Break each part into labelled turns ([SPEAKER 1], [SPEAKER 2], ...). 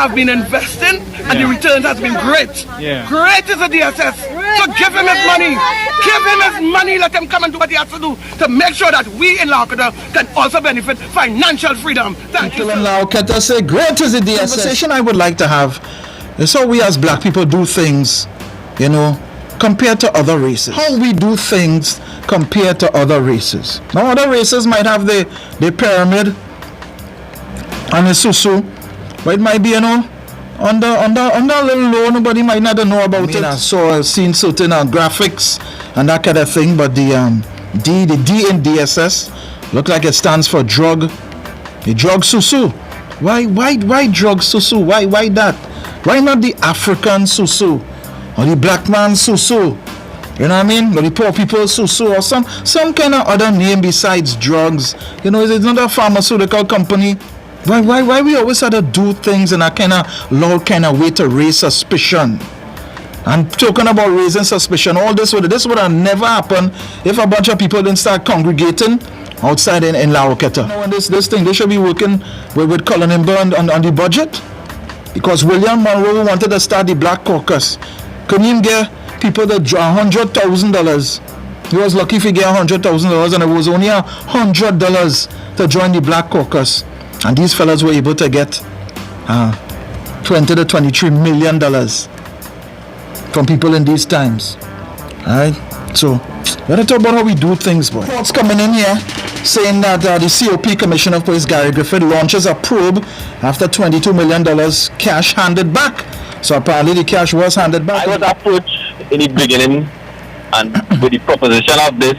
[SPEAKER 1] have been investing, and the returns has been great.
[SPEAKER 2] Yeah.
[SPEAKER 1] Great is the DSS. So give him his money. Give him his money. Let him come and do what he has to do to make sure that we in Laukata can also benefit financial freedom. Thank you.
[SPEAKER 3] In Laukata say great is the DSS. Conversation I would like to have is how we as black people do things, you know, compared to other races. How we do things compared to other races. Now other races might have the pyramid and the susu, but it might be, you know, under a little low, nobody might not know about it. I saw, I've seen certain draphics and that kind of thing, but the D in DSS look like it stands for drug. The drug susu. Why drug susu? Why that? Why not the African susu or the black man susu? You know what I mean? Or the poor people susu or some kind of other name besides drugs. You know, it's not a pharmaceutical company. Why we always have to do things in a kind of low kind of way to raise suspicion? And talking about raising suspicion, all this would have never happened if a bunch of people didn't start congregating outside in Laukata. Now, this thing, they should be working with Colin Imber on the budget, because William Monroe wanted to start the Black Caucus. Couldn't even get people to draw $100,000. He was lucky if he get $100,000, and it was only $100 to join the Black Caucus. And these fellas were able to get $20 to $23 million from people in these times. Alright? So, we're going to talk about how we do things, boy. Reports coming in here saying that the COP Commissioner of Police Gary Griffith launches a probe after $22 million cash handed back. So apparently the cash was handed back.
[SPEAKER 4] I was approached in the beginning and with the proposition of this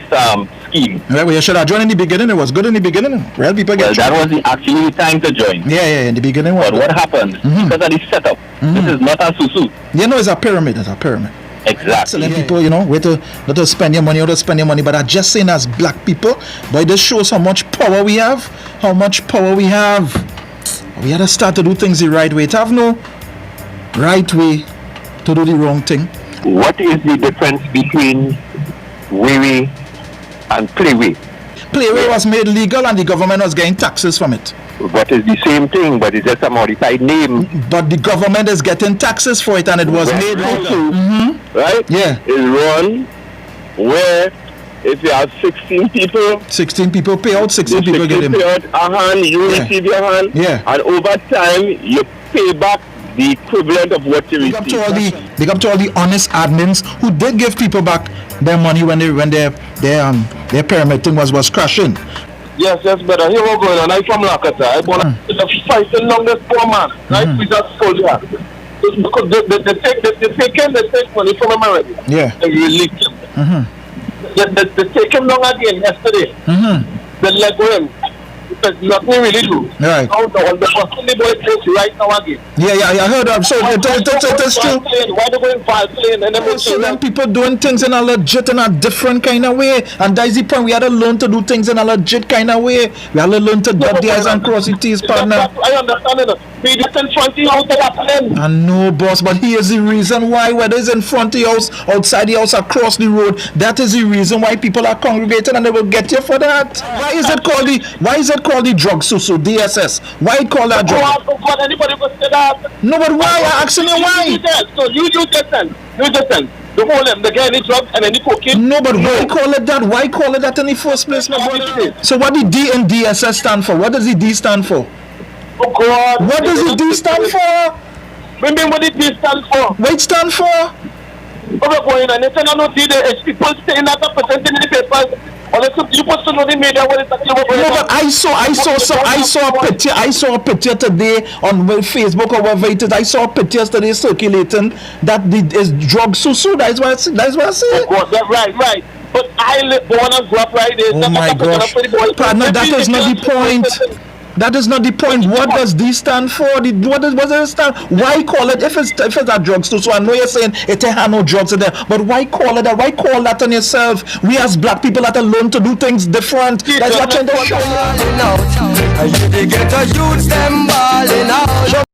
[SPEAKER 4] scheme.
[SPEAKER 3] Right, well, you should have joined in the beginning. It was good in the beginning. Well, people get
[SPEAKER 4] that was actually the time to join.
[SPEAKER 3] Yeah, in the beginning.
[SPEAKER 4] But what happened? Because of the setup, this is not a susu.
[SPEAKER 3] You know, it's a pyramid. It's a pyramid.
[SPEAKER 4] Exactly.
[SPEAKER 3] Telling people, you know, where to spend your money, how to spend your money. But I'm just saying, as black people, boy, this shows how much power we have. How much power we have. We had to start to do things the right way. To have no right way to do the wrong thing.
[SPEAKER 4] What is the difference between Wiwi and Playway?
[SPEAKER 3] Playway was made legal and the government was getting taxes from it.
[SPEAKER 4] But it's the same thing, but it's just a modified name.
[SPEAKER 3] But the government is getting taxes for it, and it was made legal.
[SPEAKER 4] Right?
[SPEAKER 3] Yeah.
[SPEAKER 4] Is run where if you have 16 people,
[SPEAKER 3] 16 people pay out, 16 people get them.
[SPEAKER 4] Pay out a hand, you receive your hand, and over time you pay back the equivalent of what you receive.
[SPEAKER 3] Big up to all the honest admins who did give people back their money when their pyramid thing was crashing.
[SPEAKER 4] Yes, brother. Here we're going on. I'm from Laukata. I'm going to fight along this poor man, right? We just soldier. Because they take money from America.
[SPEAKER 3] Yeah.
[SPEAKER 4] They release him. They take him long again yesterday. They let go him. Because nothing really do.
[SPEAKER 3] Right.
[SPEAKER 4] Now the only boy plays right now again.
[SPEAKER 3] Yeah, I heard that. So that's true.
[SPEAKER 4] Why they going violin and everything?
[SPEAKER 3] So then people doing things in a legit and a different kind of way. And that's the point. We had to learn to do things in a legit kind of way. We had to learn to dot the I's and cross the T's, partner.
[SPEAKER 4] I understand it. We just in front of the house of that plane.
[SPEAKER 3] I know, boss, but here's the reason why. Whether it's in front of the house, outside the house, across the road, that is the reason why people are congregating, and they will get you for that. Why is it called the drug susu, DSS? Why call that drug?
[SPEAKER 4] But anybody would say that.
[SPEAKER 3] No, but why? I'm asking you why.
[SPEAKER 4] So you just send. The whole them, they get any drugs and any cocaine.
[SPEAKER 3] No, but why call it that? Why call it that in the first place, my brother? So what did D and DSS stand for? What does the D stand for?
[SPEAKER 4] Oh God.
[SPEAKER 3] What does the D stand for?
[SPEAKER 4] Remember what the D stand for?
[SPEAKER 3] What it stand for?
[SPEAKER 4] We're going and it's not the people saying that presenting in the papers. You supposed to know the media what it's actually about.
[SPEAKER 3] No, but I saw a picture today on Facebook or whatever it is. I saw pictures today circulating that is drug susu. That's what I say.
[SPEAKER 4] Oh God, right. But I live born and grew up right there.
[SPEAKER 3] Oh my gosh. Partner, that is not the point. That is not the point. What does D stand for? What does it stand? Why call it if it's a drugs too? So I know you're saying it ain't no drugs in there, but why call it that? Why call that on yourself? We as black people have to learn to do things different. That's what I'm trying to show you.